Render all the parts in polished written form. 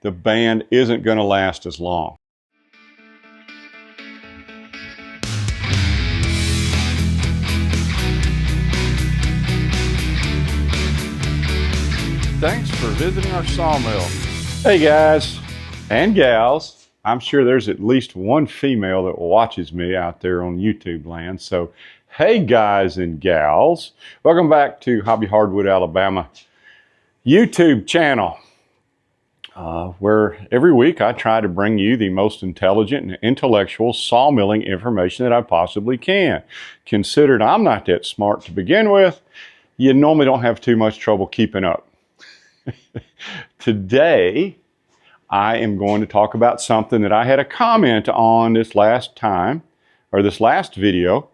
the band isn't going to last as long. Thanks for visiting our sawmill. Hey guys and gals, I'm sure there's at least one female that watches me out there on YouTube land. So, hey guys and gals, welcome back to Hobby Hardwood, Alabama YouTube channel, where every week I try to bring you the most intelligent and intellectual sawmilling information that I possibly can. Considered I'm not that smart to begin with, you normally don't have too much trouble keeping up. Today, I am going to talk about something that I had a comment on this last video,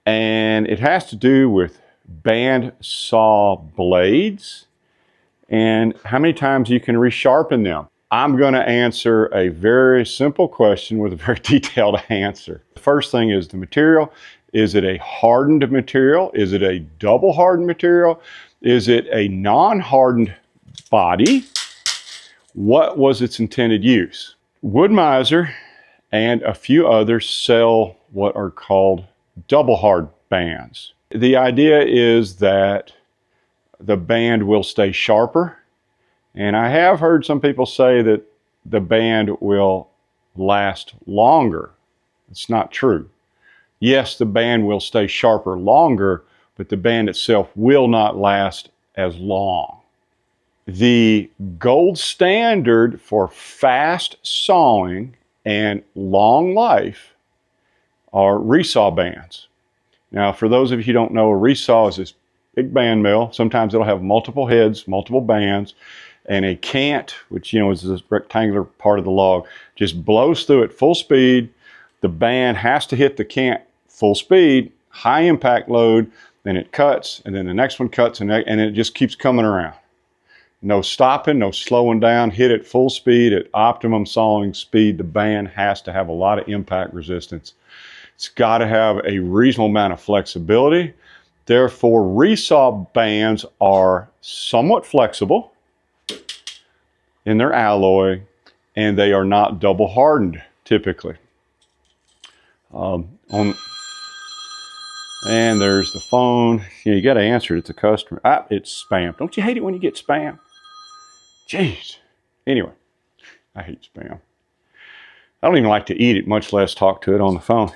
and it has to do with bandsaw blades and how many times you can resharpen them. I'm going to answer a very simple question with a very detailed answer. The first thing is the material. Is it a hardened material? Is it a double hardened material? Is it a non-hardened body? What was its intended use? Wood-Mizer and a few others sell what are called double hard bands. The idea is that the band will stay sharper, and I have heard some people say that the band will last longer. It's not true. Yes, the band will stay sharper longer, but the band itself will not last as long. The gold standard for fast sawing and long life are resaw bands. Now, for those of you who don't know, a resaw is this big band mill. Sometimes it'll have multiple heads, multiple bands, and a cant, which is this rectangular part of the log, just blows through at full speed. The band has to hit the cant full speed, high impact load, then it cuts, and then the next one cuts, and it just keeps coming around. No stopping, no slowing down, hit at full speed, at optimum sawing speed. The band has to have a lot of impact resistance. It's got to have a reasonable amount of flexibility. Therefore, resaw bands are somewhat flexible in their alloy, and they are not double hardened typically. And there's the phone. You got to answer it. It's a customer. It's spam. Don't you hate it when you get spam? Jeez. Anyway, I hate spam. I don't even like to eat it, much less talk to it on the phone.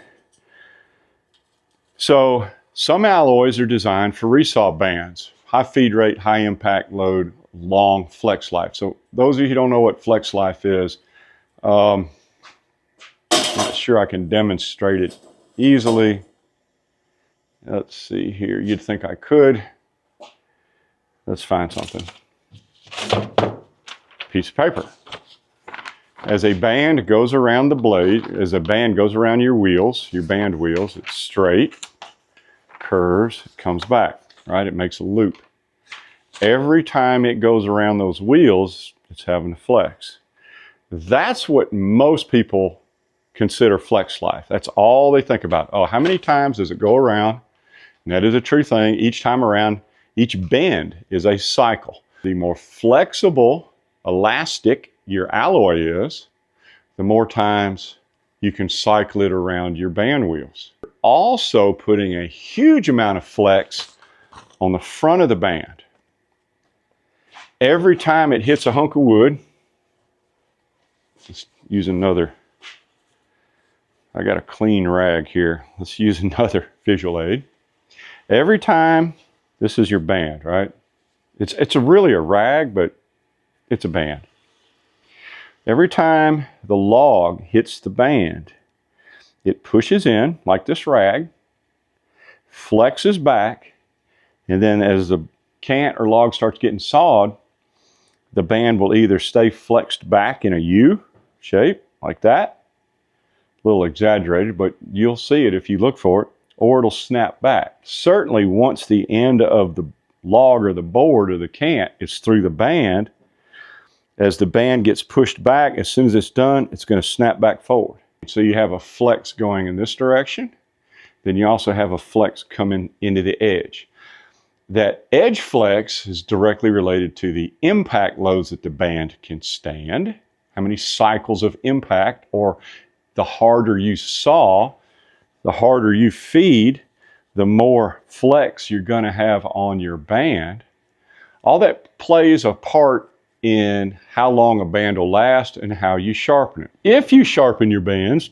So some alloys are designed for resaw bands. High feed rate, high impact load, long flex life. So those of you who don't know what flex life is, I'm not sure I can demonstrate it easily. Let's see here. You'd think I could. Let's find something. Piece of paper. As a band goes around the blade, as a band goes around your wheels, your band wheels, it's straight, curves, it comes back, right? It makes a loop. Every time it goes around those wheels, it's having to flex. That's what most people consider flex life. That's all they think about. Oh, how many times does it go around? And that is a true thing. Each time around, each bend is a cycle. The more flexible, elastic your alloy is, the more times you can cycle it around your band wheels. You're also putting a huge amount of flex on the front of the band. Every time it hits a hunk of wood, let's use another, I got a clean rag here. Let's use another visual aid. Every time, this is your band, right? It's really a rag, but it's a band. Every time the log hits the band, it pushes in like this rag, flexes back, and then as the cant or log starts getting sawed, the band will either stay flexed back in a U shape like that, a little exaggerated, but you'll see it if you look for it, or it'll snap back. Certainly once the end of the log or the board or the cant is through the band, as the band gets pushed back, as soon as it's done, it's going to snap back forward. So you have a flex going in this direction, then you also have a flex coming into the edge. That edge flex is directly related to the impact loads that the band can stand, how many cycles of impact, or the harder you saw, the harder you feed, the more flex you're going to have on your band. All that plays a part in how long a band will last and how you sharpen it. If you sharpen your bands,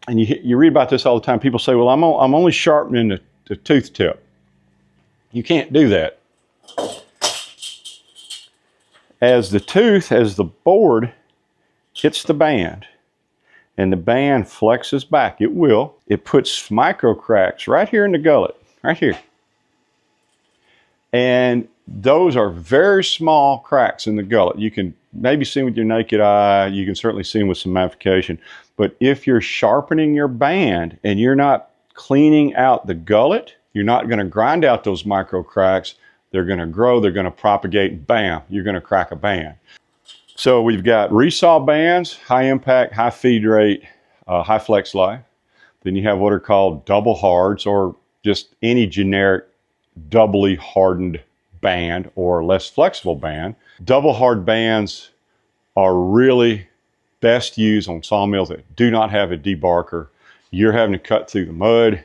and you read about this all the time, people say, well, I'm only sharpening the tooth tip. You can't do that. As the board hits the band, and the band flexes back, it puts micro cracks right here in the gullet, right here. And those are very small cracks in the gullet. You can maybe see them with your naked eye. You can certainly see them with some magnification. But if you're sharpening your band and you're not cleaning out the gullet, you're not going to grind out those micro cracks. They're going to grow, they're going to propagate, and bam, you're going to crack a band. So we've got resaw bands, high impact, high feed rate, high flex life. Then you have what are called double hards, or just any generic doubly hardened band or less flexible band. Double hard bands are really best used on sawmills that do not have a debarker. You're having to cut through the mud.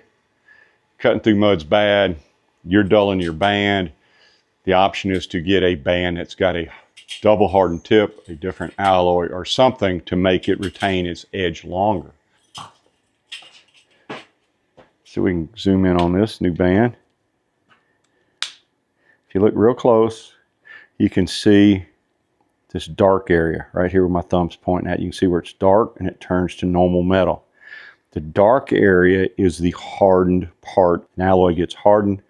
Cutting through mud's bad. You're dulling your band. The option is to get a band that's got a double hardened tip, a different alloy, or something to make it retain its edge longer. So we can zoom in on this new band. If you look real close, you can see this dark area right here where my thumb's pointing at. You can see where it's dark and it turns to normal metal. The dark area is the hardened part. An alloy gets hardened,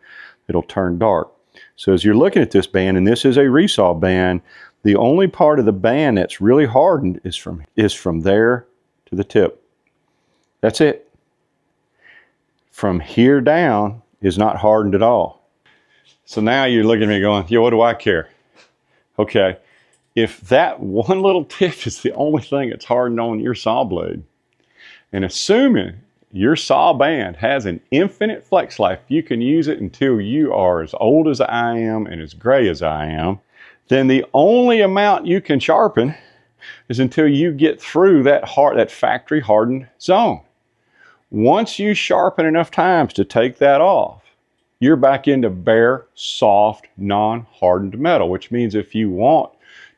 it'll turn dark. So as you're looking at this band, and this is a resaw band, the only part of the band that's really hardened is from there to the tip. That's it. From here down is not hardened at all. So now you're looking at me going, yeah, what do I care? Okay, if that one little tip is the only thing that's hardened on your saw blade, and assuming your saw band has an infinite flex life, you can use it until you are as old as I am and as gray as I am, then the only amount you can sharpen is until you get through that factory hardened zone. Once you sharpen enough times to take that off, you're back into bare, soft, non-hardened metal, which means if you want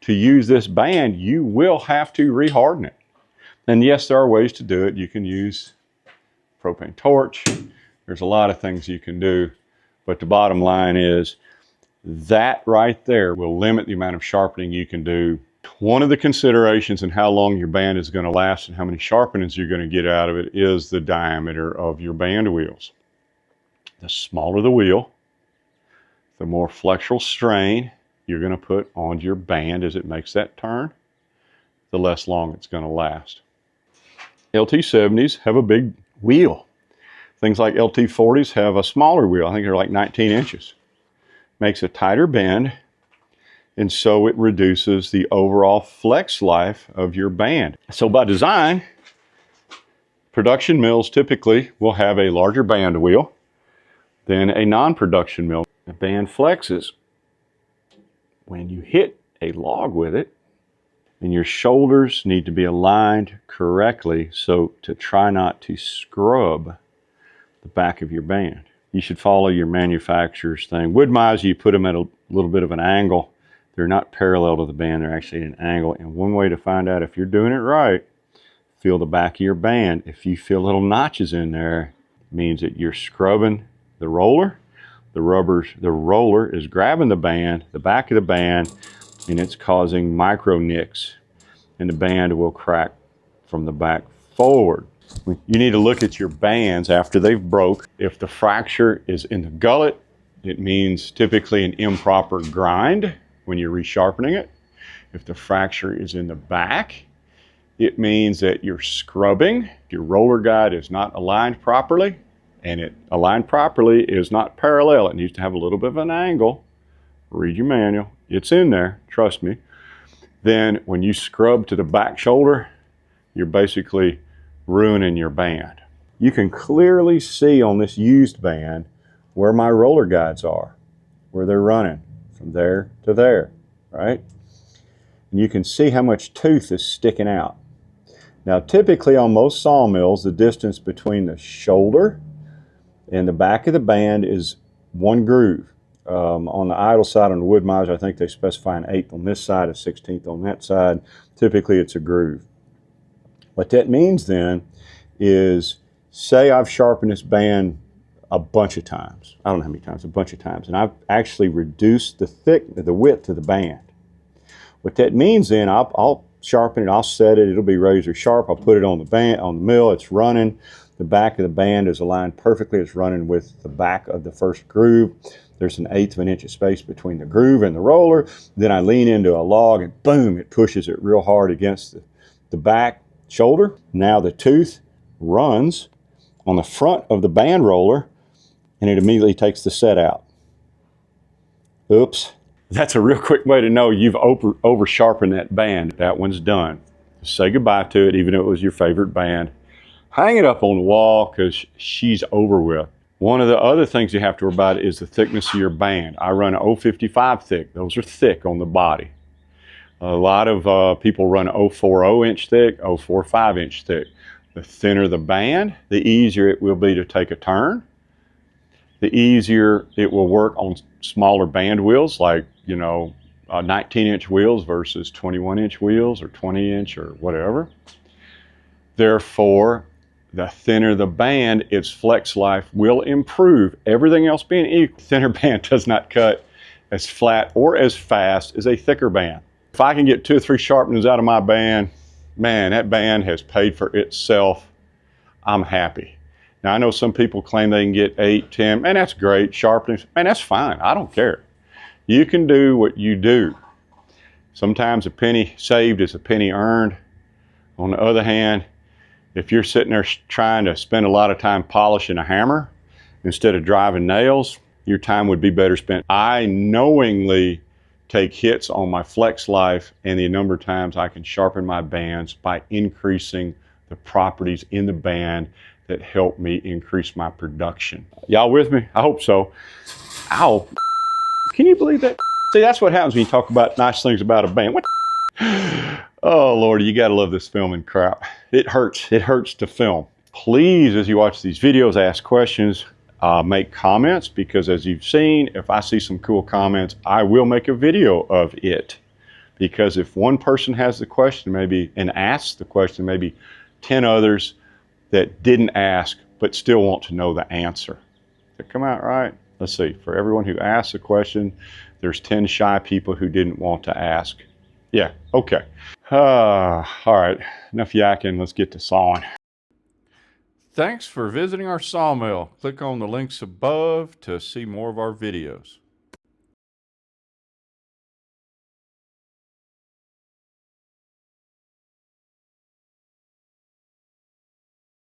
to use this band, you will have to reharden it. And yes, there are ways to do it. You can use propane torch. There's a lot of things you can do. But the bottom line is that right there will limit the amount of sharpening you can do. One of the considerations in how long your band is going to last and how many sharpenings you're going to get out of it is the diameter of your band wheels. The smaller the wheel, the more flexural strain you're going to put on your band as it makes that turn, the less long it's going to last. LT70s have a big wheel. Things like LT40s have a smaller wheel. I think they're like 19 inches. Makes a tighter bend, and so it reduces the overall flex life of your band. So by design, production mills typically will have a larger band wheel than a non-production mill. The band flexes when you hit a log with it, and your shoulders need to be aligned correctly so to try not to scrub the back of your band. You should follow your manufacturer's thing. Wood miles, you put them at a little bit of an angle. They're not parallel to the band, they're actually at an angle. And one way to find out if you're doing it right, feel the back of your band. If you feel little notches in there, it means that you're scrubbing the roller. The roller is grabbing the band, the back of the band, and it's causing micro nicks, and the band will crack from the back forward. You need to look at your bands after they've broke. If the fracture is in the gullet, it means typically an improper grind when you're resharpening it. If the fracture is in the back, it means that you're scrubbing. Your roller guide is not aligned properly, and it aligned properly is not parallel. It needs to have a little bit of an angle. Read your manual. It's in there, trust me. Then when you scrub to the back shoulder, you're basically ruining your band. You can clearly see on this used band where my roller guides are. where they're running, from there to there, right? And you can see how much tooth is sticking out. Now, typically on most sawmills, the distance between the shoulder and the back of the band is 1 groove. On the idle side, on the wood miles, I think they specify an 1/8 on this side, a 1/16 on that side. Typically, it's a groove. What that means then is, say I've sharpened this band a bunch of times. I don't know how many times, a bunch of times. And I've actually reduced the width of the band. What that means then, I'll sharpen it, I'll set it, it'll be razor sharp. I'll put it on the mill, it's running. The back of the band is aligned perfectly. It's running with the back of the first groove. There's an 1/8 of an inch of space between the groove and the roller. Then I lean into a log and boom, it pushes it real hard against the back shoulder. Now the tooth runs on the front of the band roller and it immediately takes the set out. Oops. That's a real quick way to know you've over sharpened that band. That one's done. Say goodbye to it, even if it was your favorite band. Hang it up on the wall because she's over with. One of the other things you have to worry about is the thickness of your band. I run an 0.55 thick. Those are thick on the body. A lot of people run 0.40 inch thick, 0.45 inch thick. The thinner the band, the easier it will be to take a turn. The easier it will work on smaller band wheels, like, 19-inch wheels versus 21-inch wheels or 20-inch or whatever. Therefore, the thinner the band, its flex life will improve. Everything else being equal, thinner band does not cut as flat or as fast as a thicker band. If I can get 2 or 3 sharpenings out of my band, man, that band has paid for itself. I'm happy. Now, I know some people claim they can get 8, 10, and that's great. Sharpenings, man, that's fine. I don't care. You can do what you do. Sometimes a penny saved is a penny earned. On the other hand, if you're sitting there trying to spend a lot of time polishing a hammer instead of driving nails, your time would be better spent. I knowingly take hits on my flex life and the number of times I can sharpen my bands by increasing the properties in the band that help me increase my production. Y'all with me? I hope so. Ow. Can you believe that? See, that's what happens when you talk about nice things about a band. What? Oh, Lord, you gotta love this filming crap. It hurts. It hurts to film. Please, as you watch these videos, ask questions, make comments, because as you've seen, if I see some cool comments, I will make a video of it. Because if one person has the question and asks the question, maybe 10 others that didn't ask but still want to know the answer. Did it come out right? Let's see. For everyone who asked a question, there's 10 shy people who didn't want to ask. Yeah, okay. All right, enough yakking. Let's get to sawing. Thanks for visiting our sawmill. Click on the links above to see more of our videos.